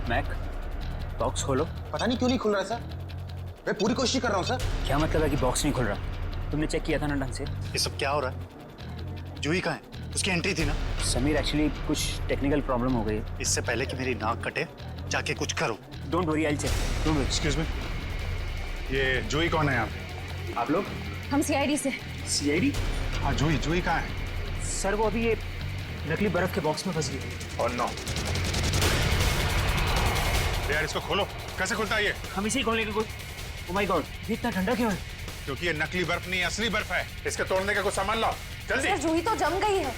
Mac, box खोलो। पता नहीं क्यों नहीं खुल रहा सर। मैं पूरी कोशिश कर रहा हूँ सर। क्या मतलब है कि बॉक्स नहीं खुल रहा? तुमने चेक किया था ना ढंग से? ये सब क्या हो रहा है? जूही कहाँ है? उसकी एंट्री थी ना। समीर, एक्चुअली कुछ टेक्निकल प्रॉब्लम हो गई। इससे पहले कि मेरी नाक कटे जाके कुछ करो। Don't worry, I will check. Don't worry. Excuse me, ये जूही कौन है यहाँ पे? आप लोग? हम सीआईडी से। सीआईडी? हाँ, जूही कहाँ है? सर वो अभी ये नकली बर्फ के बॉक्स में फंस गई थी। और नो यार, इसको खोलो। कैसे खुलता है ये? हम इसी खोलने की कोई। ओह माय गॉड, ये इतना ठंडा क्यों है? क्योंकि ये नकली बर्फ नहीं, असली बर्फ है। इसके तोड़ने का कुछ सामान लाओ जल्दी। सर जूही तो जम गई है।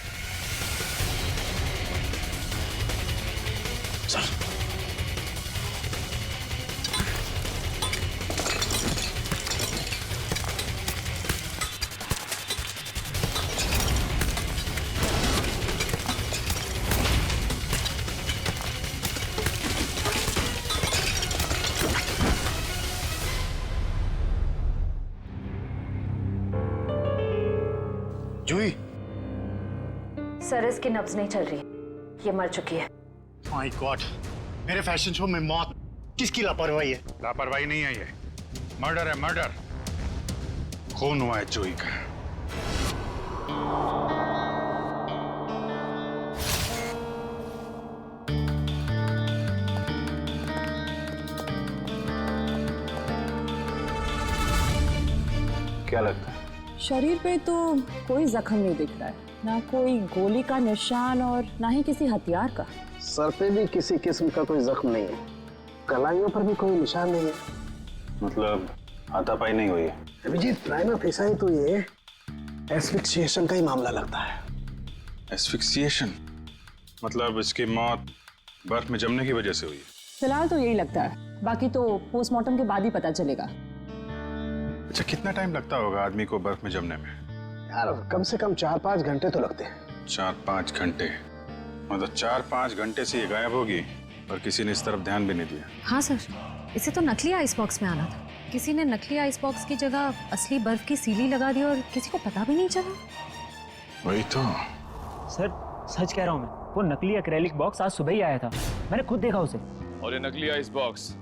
जूही, सर इसकी नब्ज नहीं चल रही, ये मर चुकी है। माय गॉड, मेरे फैशन शो में मौत। किसकी लापरवाही है? लापरवाही नहीं है, ये मर्डर है, मर्डर। खून हुआ है जूही का। क्या लगता है? शरीर पे तो कोई जख्म नहीं दिख रहा है, ना कोई गोली का निशान और ना ही किसी हथियार का। सर पे भी किसी किस्म का कोई जख्म नहीं है, कलाइयों पर भी कोई निशान नहीं है। मतलब हाथापाई नहीं हुई है? अभिजीत, प्राइमा फेसा ही तो ये एस्फिक्सिएशन का ही मामला लगता है। एस्फिक्सिएशन? मतलब इसकी मौत बर्फ में जमने की वजह से हुई है? फिलहाल तो यही लगता है, बाकी तो पोस्टमार्टम के बाद ही पता चलेगा। अच्छा, कितना टाइम लगता होगा आदमी को बर्फ में जमने में? यार कम से कम 4-5 घंटे तो लगते हैं। 4-5 घंटे? मतलब 4-5 घंटे से ये गायब होगी और किसी ने इस तरफ ध्यान भी नहीं दिया। हाँ सर, इसे तो नकली आइस बॉक्स में आना था। किसी ने नकली आइस बॉक्स की जगह असली बर्फ की सीली लगा दी और किसी को पता भी नहीं चला। वही तो। सर सच कह रहा हूँ मैं, वो नकली एक्रेलिक बॉक्स आज सुबह ही आया था, मैंने खुद देखा उसे। और ये नकली आइस बॉक्स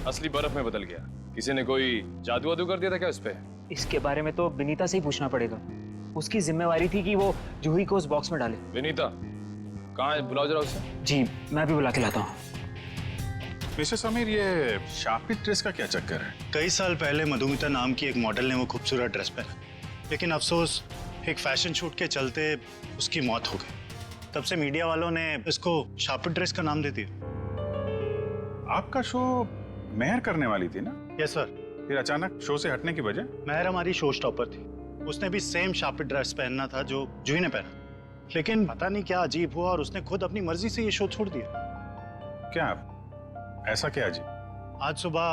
असली बर्फ में बदल गया। किसी ने कोई जादू वादू कर दिया था क्या उस पे? इसके बारे में तो विनीता से ही पूछना पड़ेगा। उसकी जिम्मेवारी थी कि वो जूही को उस बॉक्स में डाले। विनीता कहाँ है? बुलाओ जरा उसे। जी, मैं भी बुला के लाता हूँ। मिस्टर समीर, ये शापित ड्रेस का क्या चक्कर है? कई साल पहले मधुमिता नाम की एक मॉडल ने वो खूबसूरत ड्रेस पहना, लेकिन अफसोस एक फैशन शूट के चलते उसकी मौत हो गई। तब से मीडिया वालों ने इसको शापित ड्रेस का नाम दे दिया। आपका शो मेहर करने वाली थी ना? Yes sir. फिर अचानक शो से हटने की वजह? मेहर हमारी शो स्टॉपर थी, उसने भी सेम शापित ड्रेस पहनना था जो जूही ने पहना, लेकिन पता नहीं क्या अजीब हुआ और उसने खुद अपनी मर्जी से ये शो छोड़ दिया। क्या ऐसा क्या अजीब? आज सुबह।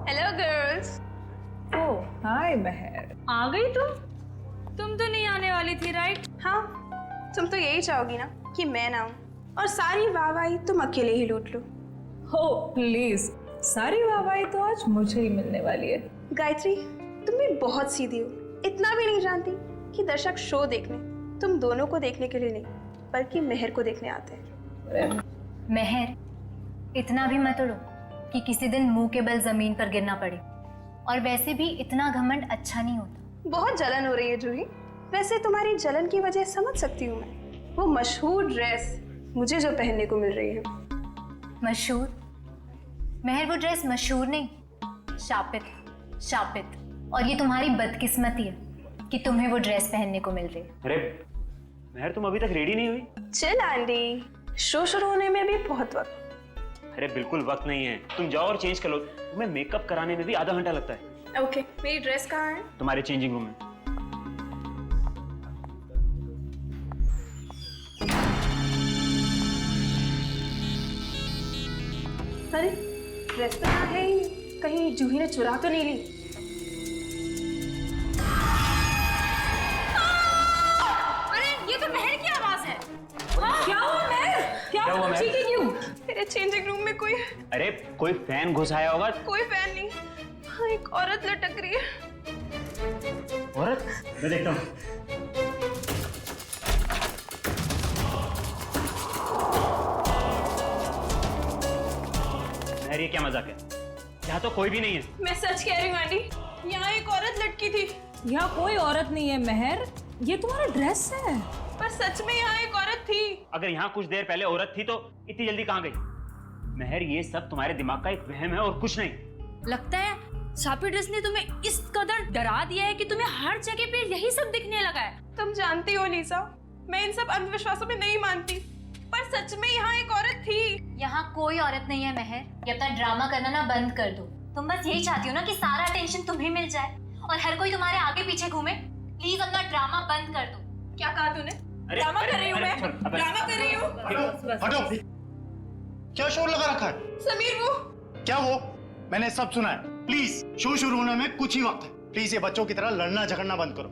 Hello girls. ओह हाय महर, आ गई तुम तो नहीं आने वाली थी राइट? हाँ, तुम तो यही चाहोगी ना कि मैं ना आऊं और सारी वाहवाही तुम अकेले ही लूट लो। हो प्लीज, सारी वाहवाही तो आज मुझे ही मिलने वाली है। गायत्री, तुम भी बहुत सीधी हो। इतना भी नहीं जानती कि दर्शक शो देखने तुम दोनों को देखने के लिए नहीं बल्कि मेहर को देखने आते हैं। मेहर, इतना भी मत उड़ो कि किसी दिन मुंह के बल जमीन पर गिरना पड़े। और वैसे भी इतना घमंड अच्छा नहीं होता। बहुत जलन हो रही है जूही। वैसे तुम्हारी जलन की वजह समझ सकती हूँ मैं। वो मशहूर ड्रेस मुझे जो पहनने को मिल रही है। मशहूर? मेहर, वो ड्रेस मशहूर नहीं, शापित शापित। और ये तुम्हारी बदकिस्मती है कि तुम्हें वो ड्रेस पहनने को मिल रही है। अरे मेहर, तुम अभी तक रेडी नहीं हुई? चल आंटी, शो शुरू होने में भी बहुत वक्त। अरे बिल्कुल वक्त नहीं है, तुम जाओ और चेंज कर लो। तुम्हें मेकअप कराने में भी आधा घंटा लगता है। ओके, मेरी ड्रेस कहाँ है? तुम्हारे चेंजिंग रूम में। अरे ड्रेस तो यहाँ है ही नहीं, कहीं जूही ने चुरा तो नहीं ली? अरे ये तो मेहर की आवाज है। क्या हुआ महर? क्या हुआ महर? चीखी क्यों? मेरे चेंजिंग रूम में कोई अरे कोई फैन घुस आया होगा। कोई फैन नहीं, हाँ एक औरत लटक रही है। औरत? मैं देखता हूँ। ये क्या मजाक है? यहाँ तो कोई भी नहीं है। मैं सच कह रही हूँ आंटी, यहाँ एक औरत लटकी थी। यहाँ कोई औरत नहीं है मेहर, ये तुम्हारा ड्रेस है। पर सच में यहाँ एक औरत थी। अगर यहाँ कुछ देर पहले औरत थी तो इतनी जल्दी कहाँ गई? मेहर, ये सब तुम्हारे दिमाग का एक वहम है और कुछ नहीं। लगता है छापी ड्रेस ने तुम्हें इस कदर डरा दिया है कि तुम्हें हर जगह पे यही सब दिखने लगा है। तुम जानती हो लीसा, मैं इन सब अंधविश्वासों में नहीं मानती, पर सच में यहाँ एक औरत थी। यहाँ कोई औरत नहीं है मेहर, ये अपना ड्रामा करना ना बंद कर दो। तुम बस यही चाहती हो ना कि सारा अटेंशन तुम्हें मिल जाए और हर कोई तुम्हारे आगे पीछे घूमे। प्लीज अपना ड्रामा बंद कर दो। क्या कहा तूने? ड्रामा कर रही हूँ मैं, ड्रामा कर रही हूँ। हटो, क्या शोर लगा रखा है? समीर वो क्या वो? मैंने सब सुना है। प्लीज, शो शुरू होने में कुछ ही वक्त है। प्लीज ये बच्चों की तरह लड़ना झगड़ना बंद करो।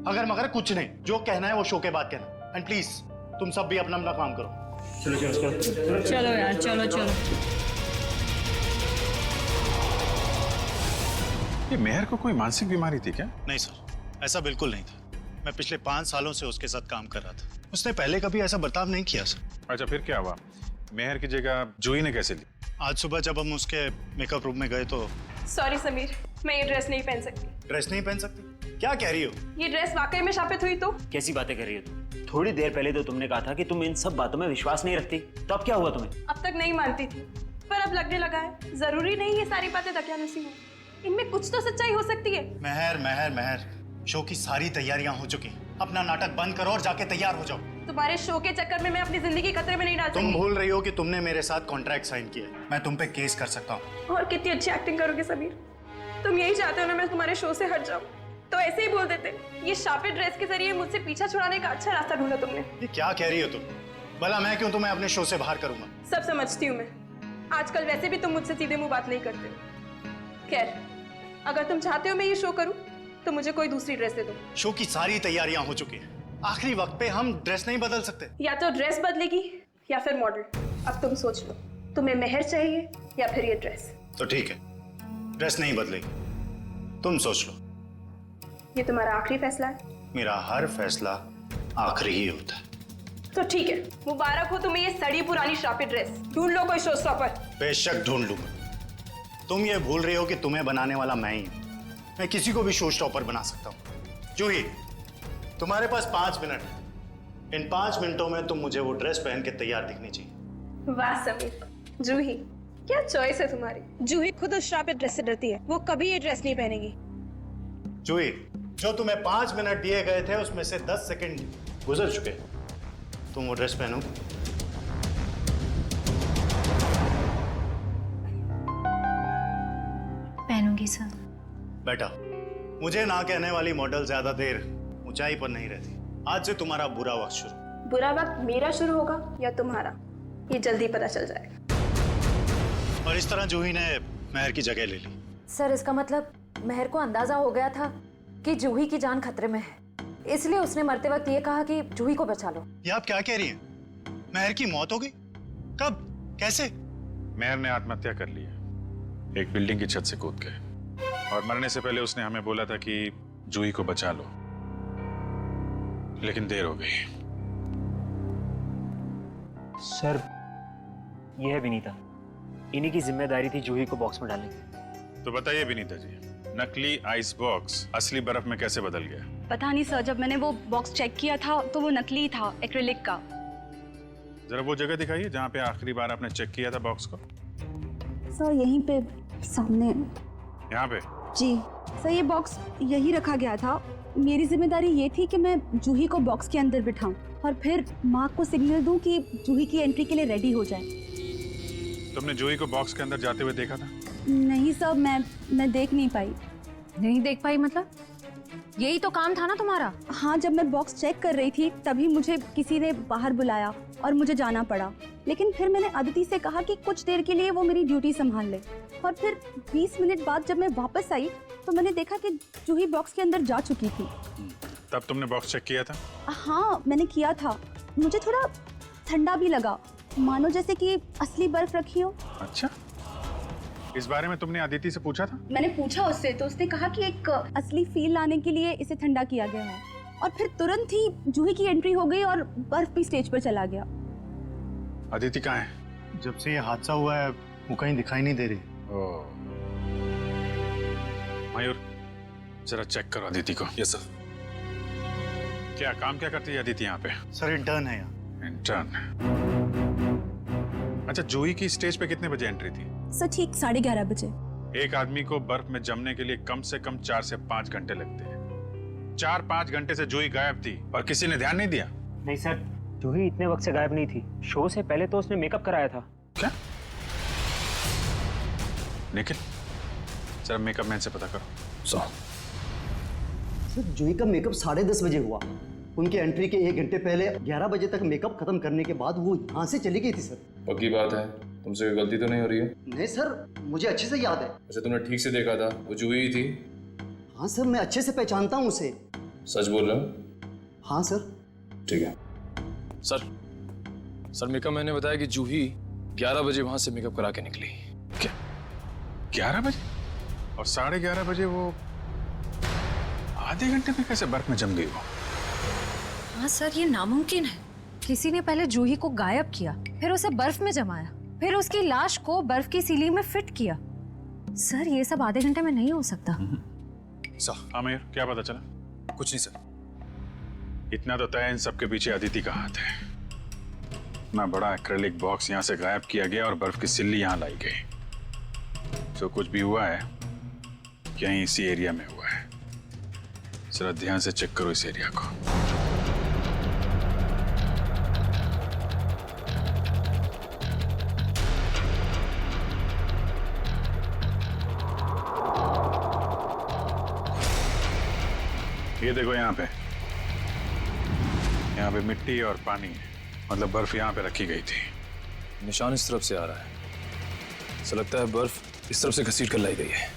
मगर मगर कुछ नहीं, जो कहना है वो शो के बाद कहना। एंड प्लीज तुम सब भी अपना अपना काम करो। चलो यार, चलो चलो। ये मेहर को कोई मानसिक बीमारी थी क्या? नहीं सर, ऐसा बिल्कुल नहीं था। मैं पिछले 5 सालों से उसके साथ काम कर रहा था। उसने पहले कभी ऐसा बर्ताव नहीं किया सर। अच्छा, फिर क्या हुआ? मेहर की जगह जूही ने कैसे ली? आज सुबह जब हम उसके मेकअप रूम में गए तो। सॉरी समीर, मैं ये ड्रेस नहीं पहन सकती। ड्रेस नहीं पहन सकती? क्या कह रही हो? ये ड्रेस वाकई में शापित हुई तो? कैसी बातें कर रही हो तुम? थोड़ी देर पहले तो तुमने कहा था कि तुम इन सब बातों में विश्वास नहीं रखती, तो अब क्या हुआ तुम्हें? अब तक नहीं मानती थी, पर अब लगने लगा है जरूरी नहीं ये सारी बातें दकियानुसी हो। इनमें कुछ तो सच्चाई हो सकती है। मेहर मेहर मेहर, शो की सारी तैयारियां हो चुकी हैं। अपना नाटक बंद करो और जाके तैयार हो जाओ। तुम्हारे शो के चक्कर में मैं अपनी जिंदगी खतरे में नहीं डाल तुम सकती। भूल रही हो कि तुमने मेरे साथ कॉन्ट्रैक्ट साइन किया है। मैं तुम पे केस कर सकता हूँ। और कितनी अच्छी एक्टिंग करोगे समीर। तुम यही चाहते हो ना मैं तुम्हारे शो से हट जाऊं, तो ऐसे ही बोल देते। ये शापित ड्रेस के जरिए मुझसे पीछा छुड़ाने का अच्छा रास्ता ढूंढा तुमने। ये क्या कह रही हो तुम? भला मैं क्यों तुम्हें अपने शो से बाहर करूंगा? सब समझती हूँ मैं। आजकल वैसे भी तुम मुझसे सीधे मुंह बात नहीं करते हो। खैर, अगर तुम चाहते हो मैं ये शो करूं, तो मुझे कोई दूसरी ड्रेस दे दो। शो की सारी तैयारियां हो चुकी हैं। आखिरी वक्त पे हम ड्रेस नहीं बदल सकते। या तो ड्रेस बदलेगी या फिर मॉडल। अब तुम सोच लो, तुम्हें मेहर चाहिए या फिर ये ड्रेस? तो ठीक है, ड्रेस नहीं बदलेगी। तुम सोच लो। ये तुम्हारा आखिरी फैसला है? मेरा हर फैसला आखिरी ही होता है। तो ठीक है, मुबारक हो तुम्हें ये सड़ी पुरानी शापित ड्रेस। ढूंढ लो कोई शो स्टॉपर। बेशक ढूंढ लूंगा। तुम ये भूल रही हो कि तुम्हें बनाने वाला मैं ही हूं। मैं किसी को भी शो स्टॉपर बना सकता हूं। जूही, तुम्हारे पास 5 मिनट है। इन 5 मिनटों में तुम मुझे वो ड्रेस पहन के तैयार दिखनी चाहिए। वाह समीर, जूही क्या चॉइस है तुम्हारी। जूही खुद उस शापित ड्रेस से डरती है, वो कभी ये ड्रेस नहीं पहनेगी। जूही, जो तुम्हें 5 मिनट दिए गए थे उसमें से 10 सेकंड गुजर चुके। तुम वो ड्रेस पहनो। पहनूंगी सर। बेटा, मुझे ना कहने वाली मॉडल ज्यादा देर ऊंचाई पर नहीं रहती। आज से तुम्हारा बुरा वक्त शुरू। बुरा वक्त मेरा शुरू होगा या तुम्हारा, ये जल्दी पता चल जाएगा। और इस तरह जूही ने मेहर की जगह ले ली। सर, इसका मतलब मेहर को अंदाजा हो गया था कि जूही की जान खतरे में है, इसलिए उसने मरते वक्त ये कहा कि जूही को बचा लो। ये आप क्या कह रही हैं? मेहर की मौत हो गई? कब? कैसे? मेहर ने आत्महत्या कर ली है। एक बिल्डिंग की छत से कूद के, और मरने से पहले उसने हमें बोला था कि जूही को बचा लो, लेकिन देर हो गई। सर, ये है विनीता। इन्हीं की जिम्मेदारी थी जूही को बॉक्स में डालने की। तो बताइए विनीता जी, नकली आइस बॉक्स असली बर्फ में कैसे बदल गया? पता नहीं सर, जब मैंने वो बॉक्स चेक किया था तो वो नकली था, एक्रिलिक का। जरा वो जगह दिखाइए जहाँ पे आखिरी बार आपने चेक किया था बॉक्स को। सर यहीं पे सामने। यहाँ पे? जी सर, ये बॉक्स यही रखा गया था। मेरी जिम्मेदारी ये थी कि मैं जूही को बॉक्स के अंदर बिठाऊं और फिर माँ को सिग्नल दूं कि जूही की एंट्री के लिए रेडी हो जाए। तुमने जूही को बॉक्स के अंदर जाते हुए देखा था? नहीं सर, मैं देख नहीं पाई। नहीं देख पाई मतलब? यही तो काम था ना तुम्हारा। हाँ, जब मैं बॉक्स चेक कर रही थी तभी मुझे किसी ने बाहर बुलाया और मुझे जाना पड़ा। लेकिन फिर मैंने अदिति से कहा कि कुछ देर के लिए वो मेरी ड्यूटी संभाल ले। और फिर 20 मिनट बाद जब मैं वापस आई तो मैंने देखा कि जूही बॉक्स के अंदर जा चुकी थी। तब तुमने बॉक्स चेक किया था? हाँ, मैंने किया था। मुझे थोड़ा ठंडा भी लगा, मानो जैसे कि असली बर्फ रखी हो। अच्छा, इस बारे में तुमने अदिति से पूछा था? मैंने पूछा उससे, तो उसने कहा कि एक असली फील लाने के लिए इसे ठंडा किया गया है। और फिर तुरंत ही जूही की एंट्री हो गई और बर्फ भी स्टेज पर चला गया। अदिति कहाँ है? जब से ये हादसा हुआ है वो कहीं दिखाई नहीं दे रही। ओह। मयूर, जरा चेक करो अदिति को। Yes sir. क्या काम क्या करती है अदिति यहाँ पे? सर इंटर्न है यहाँ। इंटर्न। अच्छा, जूही की स्टेज पे कितने बजे एंट्री थी? सर ठीक 11:30 बजे। एक आदमी को बर्फ में जमने के लिए कम से कम 4 से 5 घंटे लगते हैं। 4-5 घंटे से जूही गायब थी और किसी ने ध्यान नहीं दिया। नहीं सर, जूही इतने वक्त से गायब नहीं थी। शो से पहले तो उसने मेकअप कराया था। क्या? निखिल, जरा मेकअप मैन से पता करो। सर जूही का मेकअप 10:30 बजे हुआ। उनकी एंट्री के 1 घंटे पहले 11 बजे तक मेकअप खत्म करने के बाद वो यहाँ से चली गई थी सर। पक्की बात है, तुमसे कोई गलती तो नहीं हो रही है? नहीं सर, मुझे अच्छे से याद है। अच्छा, तुमने ठीक से देखा था, वो जूही ही थी? हाँ सर, मैं अच्छे से पहचानता हूँ उसे। सच बोल रहे हो? हाँ सर। ठीक है। सर मेकअप मैंने बताया कि जूही 11 बजे वहां से मेकअप करा के निकली। क्या 11 बजे? और 11:30 बजे वो आधे घंटे में कैसे बर्फ में जम गई वो? हाँ सर, ये नामुमकिन है। किसी ने पहले जूही को गायब किया, फिर उसे बर्फ में जमाया, फिर उसकी लाश को बर्फ की सीली में फिट किया। सर ये सब आधे घंटे में नहीं हो सकता। हाँ मयूर, क्या पता चला? कुछ नहीं सर। इतना तो तय इन सबके पीछे अदिति का हाथ है। इतना बड़ा एक्रेलिक बॉक्स यहाँ से गायब किया गया और बर्फ की सिल्ली यहाँ लाई गई। जो कुछ भी हुआ है यहीं इसी एरिया में हुआ है। जरा ध्यान से चेक करो इस एरिया को। ये देखो, यहाँ पे मिट्टी और पानी है, मतलब बर्फ यहाँ पे रखी गई थी। निशान इस तरफ से आ रहा है, ऐसा लगता है बर्फ इस तरफ से घसीट कर लाई गई है।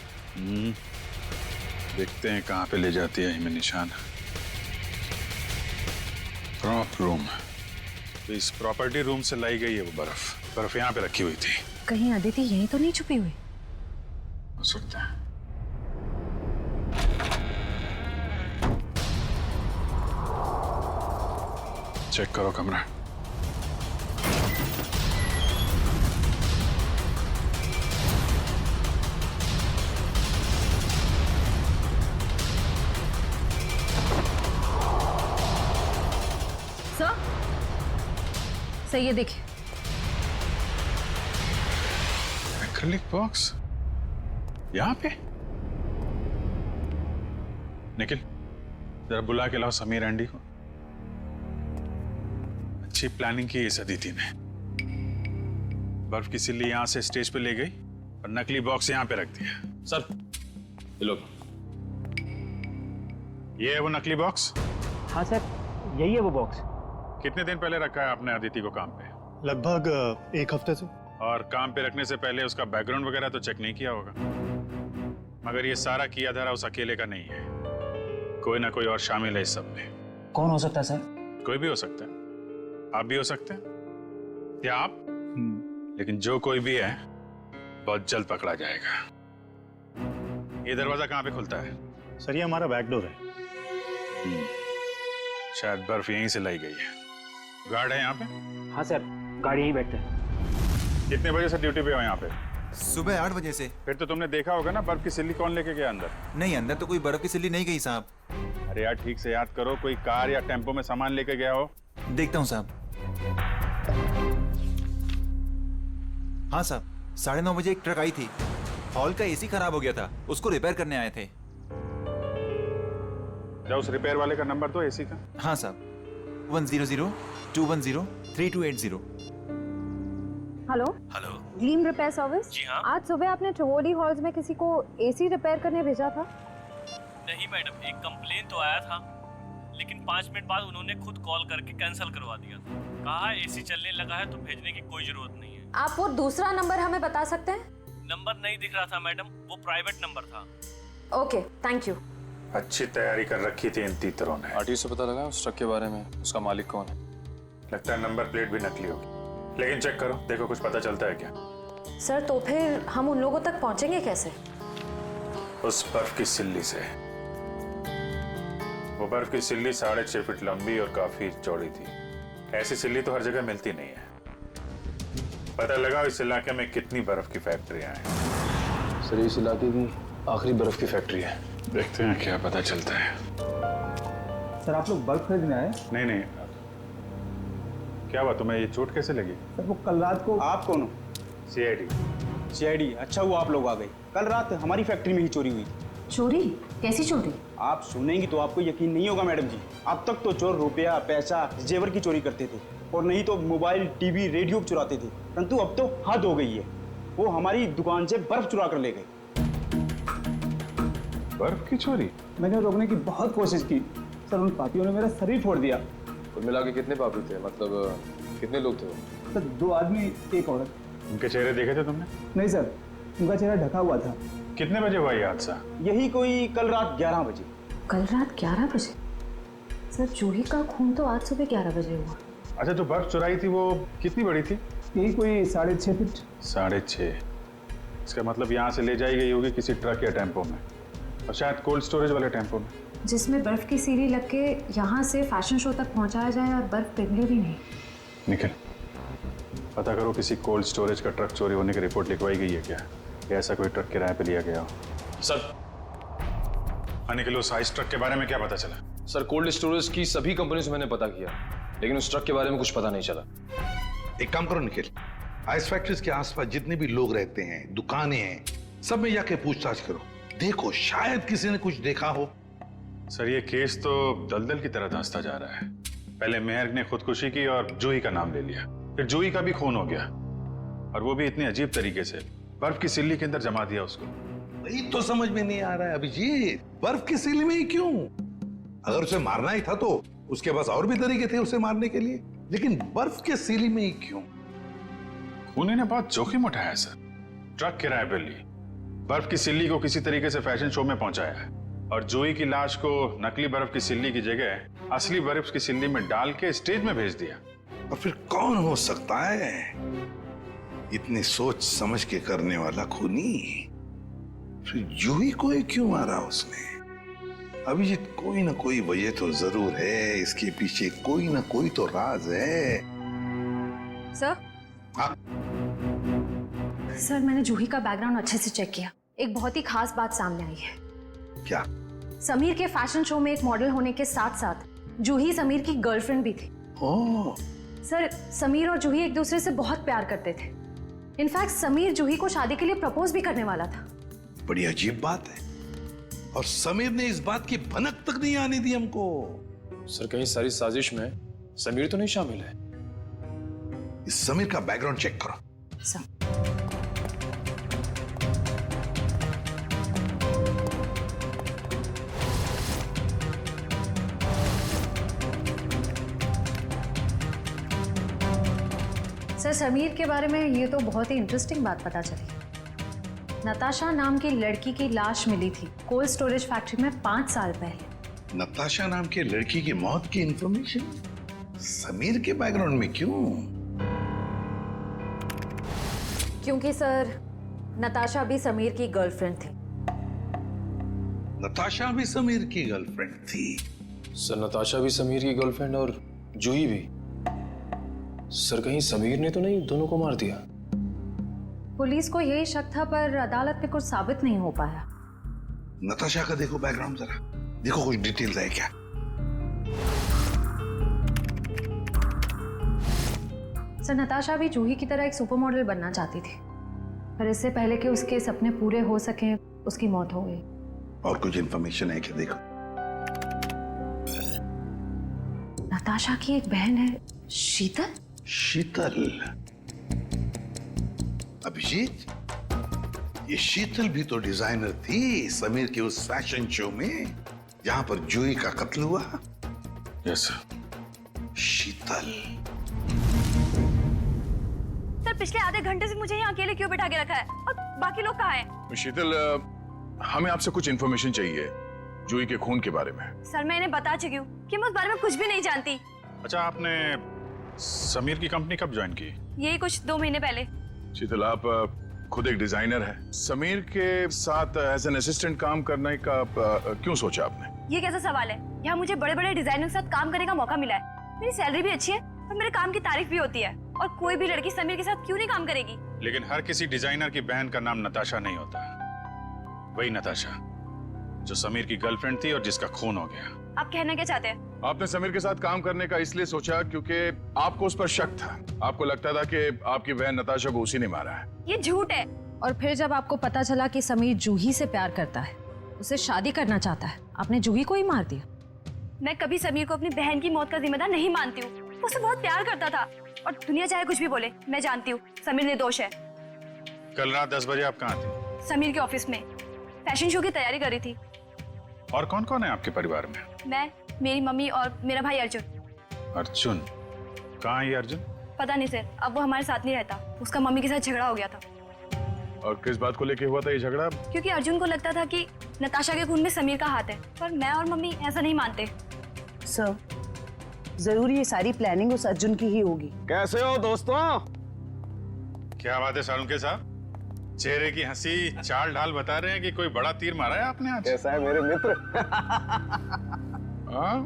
देखते हैं कहाँ पे ले जाती है हमें निशान। प्रॉप रूम, तो इस प्रॉपर्टी रूम से लाई गई है वो बर्फ यहाँ पे रखी हुई थी। कहीं अदिति यहीं तो नहीं छुपी हुई? हो सकता है। चेक करो कमरा। सर, सही है, देखिए। एक्रिलिक बॉक्स यहाँ पे। निखिल, जरा बुला के लाओ समीर एंडी को। अच्छी प्लानिंग की इस अदिति ने। बर्फ की सिल्ली यहां से स्टेज पे ले गई और नकली बॉक्स यहां पे रख दिया। सर ये लो। ये है वो नकली बॉक्स? हाँ सर, यही है वो बॉक्स। कितने दिन पहले रखा है आपने अदिति को काम पे? लगभग 1 हफ्ते से। और काम पे रखने से पहले उसका बैकग्राउंड वगैरह तो चेक नहीं किया होगा? मगर ये सारा किया धरा उस अकेले का नहीं है, कोई ना कोई और शामिल है इस सब में। कौन हो सकता है सर? कोई भी हो सकता है, आप भी हो सकते हैं, या आप। लेकिन जो कोई भी है बहुत जल्द पकड़ा जाएगा। ये दरवाजा कहाँ पे खुलता है? सर ये हमारा बैक डोर है। शायद बर्फ यहीं से लाई गई है। गार्ड है यहाँ पे? हाँ सर, गाड़ी यहीं बैठते हैं। कितने बजे से ड्यूटी पे हो यहाँ पे? सुबह 8 बजे से। फिर तो तुमने देखा होगा ना बर्फ की सिल्ली कौन लेके गया अंदर? नहीं, अंदर तो कोई बर्फ की सिल्ली नहीं गई साहब। अरे यार ठीक से याद करो, कोई कार या टेम्पो में सामान लेके गया हो? देखता हूँ साहब। हाँ साहब, 9:30 बजे एक ट्रक आई थी। हॉल का एसी खराब हो गया था, उसको रिपेयर करने आए थे। जाओ उस रिपेयर वाले का नंबर दो एसी का। हाँ साहब, 100-210-3280। Hello hello, gleam repair service. जी हाँ। आज सुबह आपने ट्रोली हॉल्स में किसी को एसी रिपेयर करने भेजा था? नहीं मैडम, एक कंप्लेन तो आया था, लेकिन 5 मिनट बाद उन्होंने खुद कॉल करके कैंसिल करवा दिया था। कहा एसी चलने लगा है तो भेजने की कोई जरूरत नहीं है। आप वो दूसरा नंबर हमें बता सकते हैं? नंबर नहीं दिख रहा था मैडम, वो प्राइवेट नंबर था। Okay, thank you. अच्छी तैयारी कर रखी थी इन तीतरों ने। आरटीओ से पता लगा उस ट्रक के बारे में, उसका मालिक कौन है? लगता है नंबर प्लेट भी नकली होगी, लेकिन चेक करो, देखो कुछ पता चलता है क्या? सर तो फिर हम उन लोगों तक पहुंचेंगे कैसे? उस बर्फ की सिल्ली से। वो बर्फ की सिल्ली 6.5 फीट लंबी और काफी चौड़ी थी। ऐसी सिल्ली तो हर जगह मिलती नहीं है। पता लगा इस इलाके में कितनी बर्फ की फैक्ट्रियां हैं? सर इस इलाके की आखिरी बर्फ की फैक्ट्री है। देखते हैं क्या पता चलता है। सर आप लोग बल्ब खरीदने आए? नहीं, क्या हुआ तुम्हें? ये चोट कैसे लगी? सर वो कल रात को। आप कौन हो? CID। अच्छा हुआ आप लोग आ गए। कल रात हमारी फैक्ट्री में ही चोरी हुई। चोरी? कैसी चोरी? आप सुनेंगी तो आपको यकीन नहीं होगा मैडम जी। अब तक तो चोर रुपया, पैसा, जेवर की चोरी करते थे और नहीं तो मोबाइल, टीवी, रेडियो चुराते थे, परंतु अब तो हद हो गई है। वो हमारी दुकान से बर्फ चुरा कर ले गए। बर्फ की चोरी? मैंने रोकने की बहुत कोशिश की सर, उन पापियों ने मेरा शरीर फोड़ दिया। कुल मिला के कितने पापी थे? मतलब कितने लोग थे वो? सर 2 आदमी 1 औरत। उनके चेहरे देखे थे तुमने? नहीं सर, उनका चेहरा ढका हुआ था। कितने बजे हुआ ये हादसा? यही कोई कल रात 11 बजे। कल रात 11 बजे? सर जूही का खून तो आज सुबह 11 बजे हुआ। अच्छा, जो बर्फ चुराई थी वो कितनी बड़ी थी? यही कोई 6.5 फीट। 6.5? इसका मतलब यहाँ से ले जाई गई होगी किसी ट्रक या टेम्पो में, और शायद कोल्ड स्टोरेज वाले टेम्पो में, जिसमें बर्फ की सीढ़ी लग के यहाँ से फैशन शो तक पहुँचाया जाए और बर्फ पिघले भी नहीं। निखिल, पता करो किसी कोल्ड स्टोरेज का ट्रक चोरी होने की रिपोर्ट लिखवाई गई है क्या? या ऐसा कोई ट्रक किराए पे लिया गया हो? सर। हाँ निखिल, उस आइस ट्रक के बारे में क्या पता चला? सर कोल्ड स्टोरेज की सभी कंपनियों से मैंने पता किया, लेकिन उस ट्रक के बारे में कुछ पता नहीं चला। एक काम करो निखिल, आइस फैक्ट्रीज के आसपास जितने भी लोग रहते हैं, दुकानें हैं, सब में जाके पूछताछ करो। देखो शायद किसी ने कुछ देखा हो। सर ये केस तो दलदल की तरह धंसता जा रहा है। पहले मेहर ने खुदकुशी की और जूही का नाम ले लिया, फिर जूही का भी खून हो गया, और वो भी इतनी अजीब तरीके से। बर्फ की सिल्ली के अंदर जमा दिया उसको। वही तो समझ में नहीं आ रहा है अभिजीत, बर्फ की सिल्ली में ही क्यों? अगर उसे मारना ही था तो उसके पास और भी तरीके थे उसे मारने के लिए, लेकिन बर्फ के सिल्ली में ही क्यों? खूनी ने बहुत जोखिम उठाया सर। ट्रक किराए पर ली, बर्फ की सिल्ली को किसी तरीके से फैशन शो में पहुंचाया है, और जूही की लाश को नकली बर्फ की सिल्ली की जगह असली बर्फ की सिल्ली में डाल के स्टेज में भेज दिया। और फिर कौन हो सकता है इतनी सोच समझ के करने वाला खूनी? फिर जूही को ही क्यों मारा उसने? अभिजीत, कोई ना कोई वजह तो जरूर है, इसके पीछे कोई ना कोई तो राज है। सर? हाँ? सर मैंने जूही का बैकग्राउंड अच्छे से चेक किया। एक बहुत ही खास बात सामने आई है। क्या? समीर के फैशन शो में एक मॉडल होने के साथ साथ जूही समीर की गर्लफ्रेंड भी थी। ओह। सर समीर और जूही एक दूसरे से बहुत प्यार करते थे। इनफैक्ट समीर जूही को शादी के लिए प्रपोज भी करने वाला था। बड़ी अजीब बात है, और समीर ने इस बात की भनक तक नहीं आने दी हमको। सर कहीं सारी साजिश में समीर तो नहीं शामिल है? इस समीर का बैकग्राउंड चेक करो। सर समीर के बारे में ये तो बहुत ही इंटरेस्टिंग बात पता चली। नताशा नाम की लड़की की लाश मिली थी कोल्ड स्टोरेज फैक्ट्री में 5 साल पहले। नताशा नाम के लड़की की मौत की इंफॉर्मेशन समीर के बैकग्राउंड में क्यों? क्योंकि सर नताशा भी समीर की गर्लफ्रेंड थी। नताशा भी समीर की गर्लफ्रेंड थी? सर नताशा भी समीर की गर्लफ्रेंड और जूही भी। सर कहीं समीर ने तो नहीं दोनों को मार दिया? पुलिस को यही शक था, पर अदालत में कुछ साबित नहीं हो पाया। नताशा का देखो बैकग्राउंड जरा, देखो कुछ डिटेल्स है क्या? सर नताशा भी जूही की तरह एक सुपर मॉडल बनना चाहती थी, पर इससे पहले कि उसके सपने पूरे हो सके उसकी मौत हो गई। और कुछ इंफॉर्मेशन है क्या? देखो नताशा की एक बहन है शीतल। शीतल? अभिजीत, ये शीतल भी तो डिजाइनर थी समीर के उस फैशन शो में जहां पर जूही का कत्ल हुआ। Yes sir. शीतल। सर पिछले आधे घंटे से मुझे यहाँ अकेले क्यों बिठा के रखा है, और बाकी लोग कहाँ हैं? शीतल, हमें आपसे कुछ इन्फॉर्मेशन चाहिए जूही के खून के बारे में। सर मैं इन्हें बता चुकी हूँ कि मैं उस बारे में कुछ भी नहीं जानती। अच्छा, आपने समीर की कंपनी कब ज्वाइन की? यही कुछ 2 महीने पहले। शीतल, आप खुद एक डिजाइनर है, समीर के साथ एज एन असिस्टेंट काम करने का क्यों सोचा आपने? ये कैसा सवाल है? यहाँ मुझे बड़े बड़े डिजाइनर के साथ काम करने का मौका मिला है, मेरी सैलरी भी अच्छी है और मेरे काम की तारीफ भी होती है। और कोई भी लड़की समीर के साथ क्यों नहीं काम करेगी? लेकिन हर किसी डिजाइनर की बहन का नाम नताशा नहीं होता। वही नताशा जो समीर की गर्लफ्रेंड थी और जिसका खून हो गया। आप कहना क्या चाहते हैं? आपने समीर के साथ काम करने का इसलिए सोचा क्योंकि आपको उस पर शक था। आपको लगता था कि आपकी बहन नताशा को उसी ने मारा है। ये झूठ है। और फिर जब आपको पता चला कि समीर जूही से प्यार करता है, उसे शादी करना चाहता है, आपने जूही को ही मार दिया। मैं कभी समीर को अपनी बहन की मौत का जिम्मेदार नहीं मानती हूँ। वो उसे बहुत प्यार करता था और दुनिया चाहे कुछ भी बोले, मैं जानती हूँ समीर निर्दोष है। कल रात 10 बजे आप कहाँ थे? समीर के ऑफिस में फैशन शो की तैयारी कर रही थी। और कौन कौन है आपके परिवार में? मैं, मेरी मम्मी और मेरा भाई अर्जुन। अर्जुन? कहाँ है ये अर्जुन? पता नहीं सर, अब वो हमारे साथ नहीं रहता। उसका मम्मी के साथ झगड़ा हो गया था। और किस बात को लेके हुआ था ये झगड़ा? क्योंकि अर्जुन को लगता था कि नताशा के खून में समीर का हाथ है, पर मैं और मम्मी ऐसा नहीं मानते। सर, जरूर ये सारी प्लानिंग उस अर्जुन की ही होगी। कैसे हो दोस्तों? क्या बात है सालुंके साहब, चेहरे की हंसी चाल ढाल बता रहे हैं कि कोई बड़ा तीर मारा है आपने आज। कैसा है मेरे मित्र? हाँ,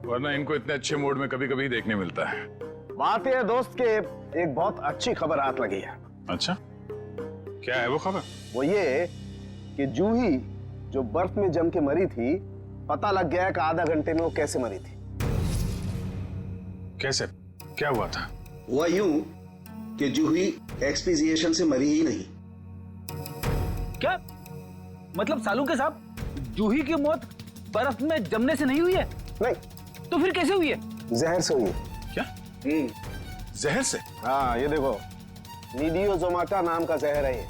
वरना इनको इतने अच्छे मूड में कभी कभी देखने मिलता है। बात यह है दोस्त के एक बहुत अच्छी खबर हाथ लगी है। अच्छा, क्या है वो खबर? वो ये कि जूही जो बर्फ में जम के मरी थी, पता लग गया कि आधा घंटे में वो कैसे मरी थी। कैसे? क्या हुआ था? हुआ यूं कि जूही एक्सपीजिएशन से मरी ही नहीं। क्या मतलब सालुंके साहब, जूही की मौत बर्फ में जमने से नहीं हुई है? नहीं। तो फिर कैसे हुई है? जहर से हुई है। क्या? जहर से? हाँ, ये देखो, नीडियोजोमाटा नाम का जहर है ये,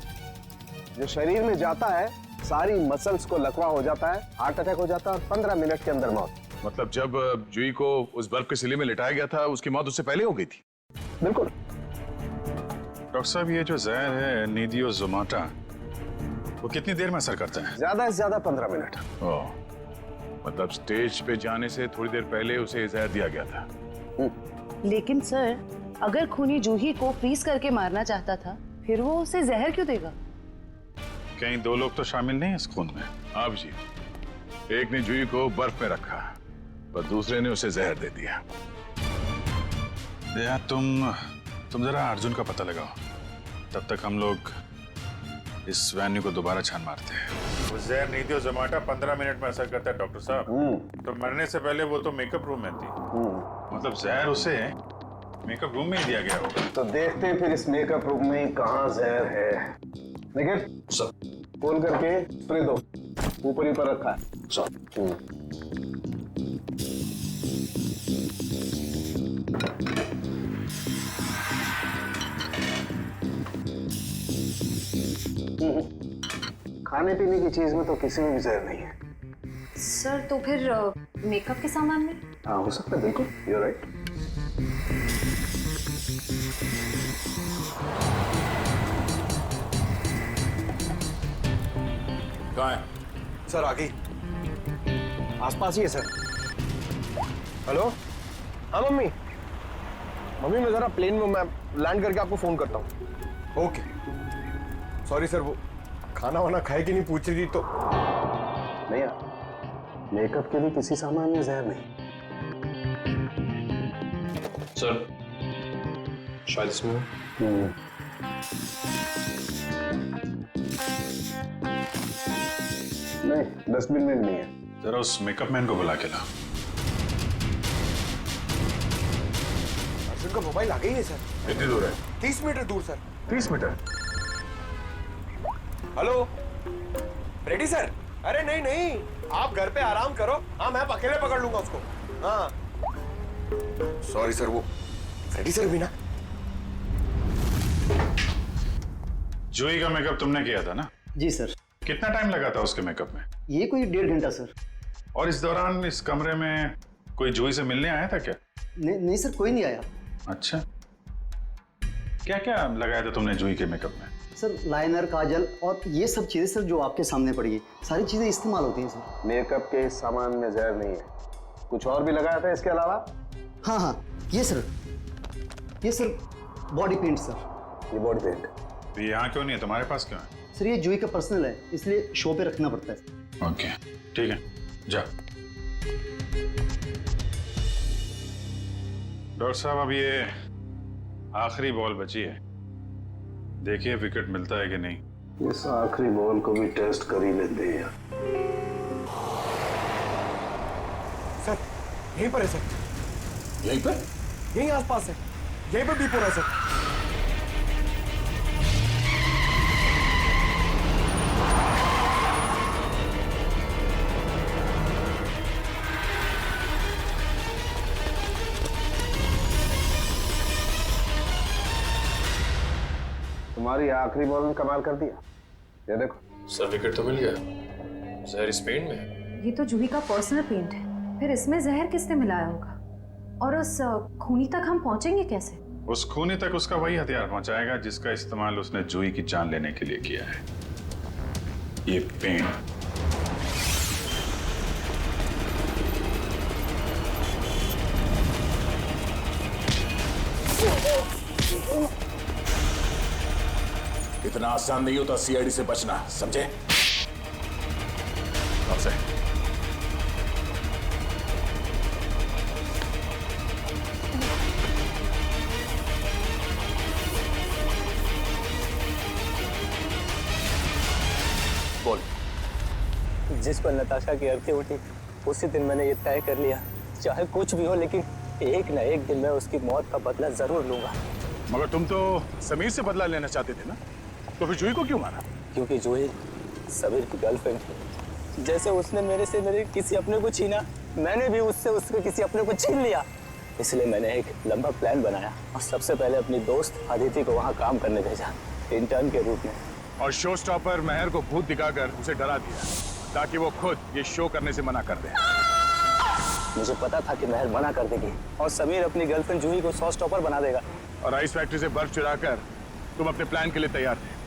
जो शरीर में जाता है सारी मसल्स को लकवा हो जाता है, हार्ट अटैक हो जाता है और 15 मिनट के अंदर मौत। मतलब जब जूही को उस बर्फ के सिले में लिटाया गया था, उसकी मौत उससे पहले हो गई थी? बिल्कुल। डॉक्टर साहब, ये जो जहर है नीडियोजोमाटा, वो कितनी देर में असर करता है? ज्यादा से ज्यादा 15 मिनट। ओह, मतलब स्टेज पे जाने से थोड़ी देर पहले उसे जहर दिया गया था। लेकिन सर, अगर खूनी जूही को फ्रीज करके मारना चाहता था, फिर वो उसे जहर क्यों देगा? कहीं 2 लोग तो शामिल नहीं है इस खून में? आप जी, एक ने जूही को बर्फ में रखा पर दूसरे ने उसे जहर दे दिया। यार तुम जरा अर्जुन का पता लगाओ, तब तक हम लोग इस वेन्यू को दोबारा छान मारते हैं। वो जहर नीडियोजोमाटा 15 मिनट में असर करता है डॉक्टर साहब। तो मरने से पहले वो तो मेकअप रूम में थी, मतलब जहर उसे मेकअप रूम में ही दिया गया होगा। तो देखते हैं फिर इस मेकअप रूम में कहाँ जहर है। लेकिन खोल करके स्प्रे दो, ऊपर ही पर रखा है। खाने पीने की चीज में तो किसी में भी जहर नहीं है। सर, तो फिर मेकअप के सामान में? हाँ, हो सकता है, बिल्कुल, यू आर राइट। कहाँ है? सर, आगे आसपास ही है सर। हेलो? हाँ मम्मी, मैं जरा प्लेन में मैं लैंड करके आपको फोन करता हूँ। ओके। सॉरी सर, वो खाना वाना खाए कि नहीं पूछ रही थी तो। नहीं यार, मेकअप के लिए किसी सामान में जहर नहीं। सर, शायद इसमें नहीं, डस्टबिन में नहीं है। जरा उस मेकअप मैन को बुला के ला। अर्जुन का मोबाइल आ गई है सर। कितनी दूर है? 30 मीटर दूर sir. 30 metre? Hello ready sir? अरे नहीं नहीं, आप घर पे आराम करो। हाँ, मैं अकेले पकड़ लूंगा उसको। हाँ सॉरी सर, वो रेडी सर भी ना। जूही का मेकअप तुमने किया था ना? जी सर। कितना टाइम लगा था उसके मेकअप में? ये कोई 1.5 घंटा सर। और इस दौरान इस कमरे में कोई जूही से मिलने आया था क्या? नहीं सर, कोई नहीं आया। अच्छा, क्या क्या लगाया था तुमने जूही के मेकअप में? सर, लाइनर, काजल और ये सब चीजें सर जो आपके सामने पड़ी है, सारी चीजें इस्तेमाल होती हैं सर। मेकअप के इस सामान में जहर नहीं है। कुछ और भी लगाया था इसके अलावा? हाँ, ये सर बॉडी पेंट सर। ये बॉडी पेंट? तो यहाँ क्यों नहीं है, तुम्हारे पास क्यों है? सर, ये जूही का पर्सनल है, इसलिए शो पे रखना पड़ता है। ओके, ठीक है, जा। डॉक्टर साहब, अब ये आखिरी बॉल बची है, देखिए विकेट मिलता है कि नहीं। इस आखिरी बॉल को भी टेस्ट कर ही लेते हैं यार। सर यहीं पर है सर। यहीं पर? यहीं आसपास है, यहीं पर डीप हो रहा है सर। तुम्हारी आखिरी बॉल ने कमाल कर दिया। ये देखो सर, विकेट तो मिल गया। जहर इस पेंट में है। ये तो जूही का पर्सनल पेंट है, फिर इसमें जहर किसने मिलाया होगा? और उस खूनी तक हम पहुंचेंगे कैसे? उस खूनी तक उसका वही हथियार पहुंचाएगा जिसका इस्तेमाल उसने जूही की जान लेने के लिए किया है, ये पेंट। इतना आसान नहीं होता सीआईडी से बचना, समझे? आपसे बोल। जिस पर नताशा की अर्थी उठी उसी दिन मैंने ये तय कर लिया, चाहे कुछ भी हो लेकिन एक न एक दिन मैं उसकी मौत का बदला जरूर लूंगा। मगर तुम तो समीर से बदला लेना चाहते थे ना, तो फिर जूही को क्यों मारा? क्योंकि जूही समीर की गर्लफ्रेंड थी। जैसे उसने मेरे से मेरे किसी अपने को छीना, मैंने भी उससे उसके किसी अपने को छीन लिया। इसलिए मैंने एक लंबा प्लान बनाया और सबसे पहले अपनी दोस्त अदिति को वहाँ काम करने भेजा, इंटर्न के रूप में। और शो स्टॉपर मेहर को भूत दिखाकर उसे डरा दिया ताकि वो खुद ये शो करने से मना कर दे। मुझे पता था कि मेहर मना कर देगी और समीर अपनी गर्लफ्रेंड जूही को शो स्टॉपर बना देगा। और आइस फैक्ट्री से बर्फ चुराकर तुम अपने प्लान के लिए तैयार थे।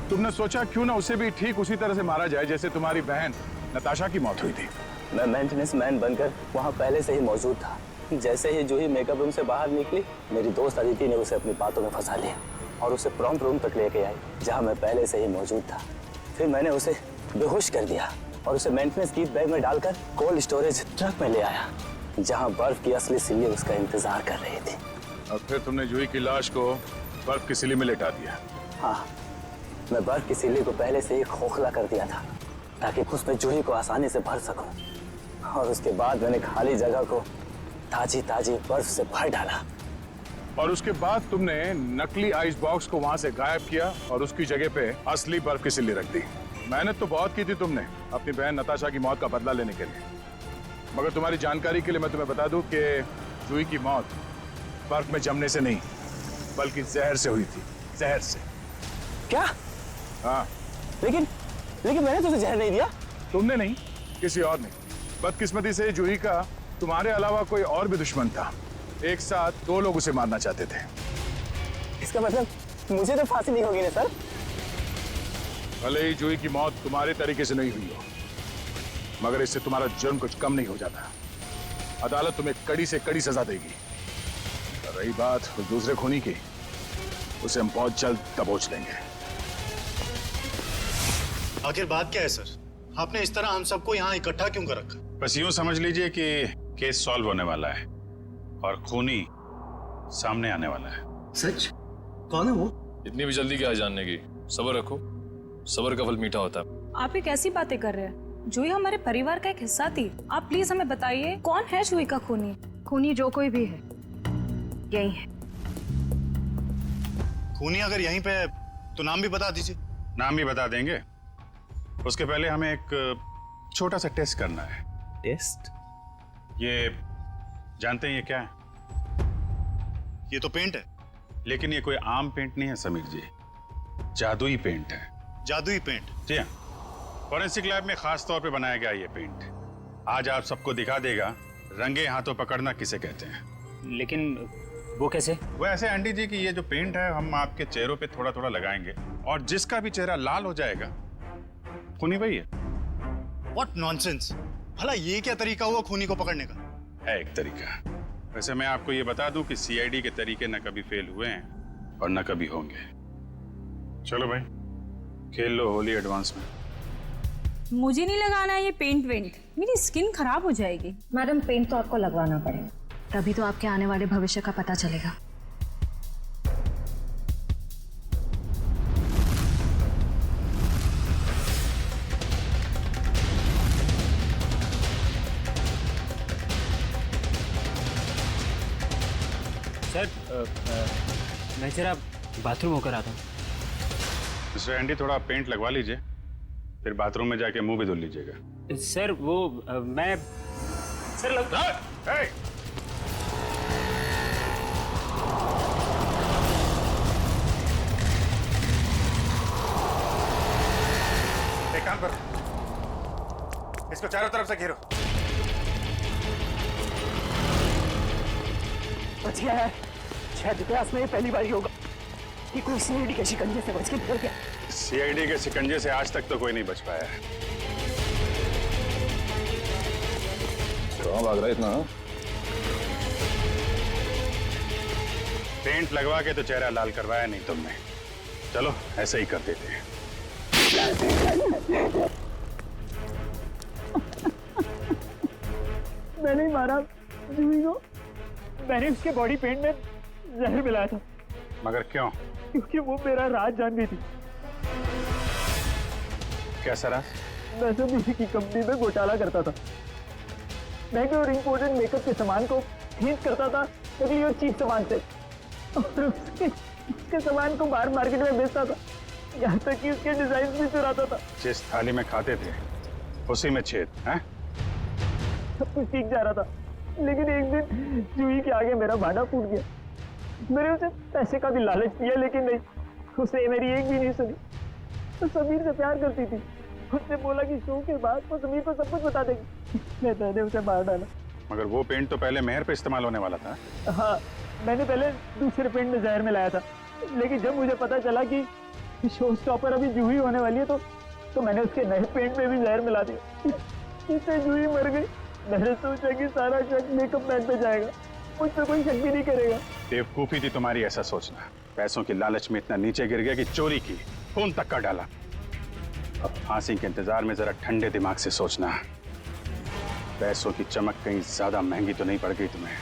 तुमने सोचा क्यों ना उसे भी ठीक उसी तरह से मारा जाए जैसे तुम्हारी बहन नताशा की मौत हुई थी। मैं मेंटेनेंस मैन बनकर वहाँ पहले से ही मौजूद था। जैसे ही जूही मेकअप रूम से बाहर निकली, मेरी दोस्त अदिति ने उसे अपनी बातों में फंसा लिया और उसे प्रॉम्प्ट रूम तक लेके आई जहाँ मैं पहले से ही मौजूद था। फिर मैंने उसे बेहोश कर दिया और उसे मेंटेनेंस किट बैग में डालकर कोल्ड स्टोरेज ट्रक में ले आया जहाँ बर्फ की असली सिल्ली उसका इंतजार कर रही थी। और फिर तुमने जूही की लाश को बर्फ की सिल्ली में लेटा दिया। हाँ, मैं बर्फ की सिल्ली को पहले से ही खोखला कर दिया था ताकि उसमें जूही को आसानी से भर सकूं। और उसके बाद मैंने खाली जगह को ताजी ताजी बर्फ से भर डाला। और उसके बाद तुमने नकली आइस बॉक्स को वहां से गायब किया और उसकी जगह पे असली बर्फ की सिल्ली रख दी। मेहनत तो बहुत की थी तुमने अपनी बहन नताशा की मौत का बदला लेने के लिए, मगर तुम्हारी जानकारी के लिए मैं तुम्हें बता दूं कि जूही की मौत बर्फ में जमने से नहीं बल्कि जहर से हुई थी। जहर से। क्या? हाँ। लेकिन मैंने तो उसे जहर नहीं दिया। तुमने नहीं, किसी और ने। बदकिस्मती से जूही का तुम्हारे अलावा कोई और भी दुश्मन था। एक साथ दो लोग उसे मारना चाहते थे। इसका मतलब मुझे तो फांसी नहीं होगी ना सर? भले ही जूही की मौत तुम्हारे तरीके से नहीं हुई हो, मगर इससे तुम्हारा जुर्म कुछ कम नहीं हो जाता। अदालत तुम्हें कड़ी से कड़ी सजा देगी। रही बात उस दूसरे खूनी की, उसे हम बहुत जल्द दबोच लेंगे। आखिर बात क्या है सर? आपने इस तरह हम सबको यहाँ इकट्ठा क्यों कर रखा? बस यूं समझ लीजिए कि केस सॉल्व होने वाला है और खूनी सामने आने वाला है। सच? कौन है वो? इतनी भी जल्दी क्या है जानने की? सब्र रखो, सब्र का फल मीठा होता है। आप ये कैसी बातें कर रहे हैं? जूही हमारे परिवार का एक हिस्सा थी। आप प्लीज हमें बताइए कौन है जूही का खूनी? खूनी जो कोई भी है, यही है। खूनी अगर यहीं पे है तो नाम भी बता दीजिए। नाम भी बता देंगे, उसके पहले हमें एक छोटा सा टेस्ट करना है। टेस्ट? ये जानते हैं ये क्या है? ये तो पेंट है। लेकिन ये कोई आम पेंट नहीं है समीर जी, जादुई पेंट है। जादुई पेंट? जी हाँ, फॉरेंसिक लैब में खास तौर पे बनाया गया ये पेंट। आज आप सबको दिखा देगा रंगे हाथों पकड़ना किसे कहते हैं। लेकिन वो कैसे? वो ऐसे आंटी जी कि ये जो पेंट है हम आपके चेहरों पे थोड़ा थोड़ा लगाएंगे और जिसका भी चेहरा लाल हो जाएगा खूनी वही है। What nonsense! भला ये क्या तरीका हुआ खूनी को पकड़ने का? है एक तरीका। वैसे मैं आपको ये बता दूं कि सीआईडी के तरीके न कभी फेल हुए हैं और न कभी होंगे। चलो भाई, खेल लो होली एडवांस में। मुझे नहीं लगाना है ये पेंट वेंट, मेरी स्किन खराब हो जाएगी। मैडम, पेंट तो आपको लगवाना पड़ेगा, तभी तो आपके आने वाले भविष्य का पता चलेगा। मैं जरा बाथरूम होकर आता हूँ। मिस्टर एंडी, थोड़ा पेंट लगवा लीजिए, फिर बाथरूम में जाके मुंह भी धुल लीजिएगा। सर वो मैं सर एक काम करो, इसको चारों तरफ से घेरो। बच गया है। शायद इतिहास में ये पहली बार ही होगा कि कोई सीआईडी के शिकंजे से बच के निकल गया। सीआईडी के शिकंजे से आज तक तो कोई नहीं बच पाया है। कहाँ भाग रहा है इतना? पेंट लगवा के तो चेहरा लाल करवाया नहीं तुमने। चलो ऐसे ही कर देते हैं। मैंने ही मारा जूही को। मैंने उसके बॉडी पेंट में जहर मिलाया था। मगर क्यों? क्योंकि वो मेरा राज जानती थी। कैसा राज? मैं तो किसी की कंपनी में घोटाला करता था। महंगे और इम्पोर्टेंट मेकअप के सामान को खींच करता था नकली और चीप सामान से, और उसके सामान को बाहर मार्केट में बेचता था, यहाँ तक कि उसके डिजाइन भी चुराता था। जिस थाली में खाते थे उसी में छेद है? सब कुछ ठीक जा रहा था, लेकिन एक दिन जूही के आगे मेरा भांडा फूट गया। मैंने उसे पैसे का भी लालच दिया, लेकिन नहीं, उसे मेरी एक भी नहीं सुनी। तो समीर से प्यार करती थी। उसने बोला कि शो के बाद वो समीर को सब कुछ बता देगी। मैंने उसे मार डाला। मगर वो पेंट तो पहले मेहर पे इस्तेमाल होने वाला था। हाँ, मैंने पहले दूसरे पेंट में जहर मिलाया था, लेकिन जब मुझे पता चला कि शो स्टॉपर अभी जूही होने वाली है तो मैंने उसके नए पेंट में भी जहर मिला दिया। इससे जूही मर गई। मैंने सोचा कि सारा शक मेकअप मैन पे जाएगा, मुझ पे कोई शक भी नहीं करेगा। बेवकूफी थी तुम्हारी ऐसा सोचना। पैसों की लालच में इतना नीचे गिर गया कि चोरी की, खून तक का डाला। अब फांसी के इंतजार में जरा ठंडे दिमाग से सोचना। पैसों की चमक कहीं ज्यादा महंगी तो नहीं पड़ गई तुम्हें?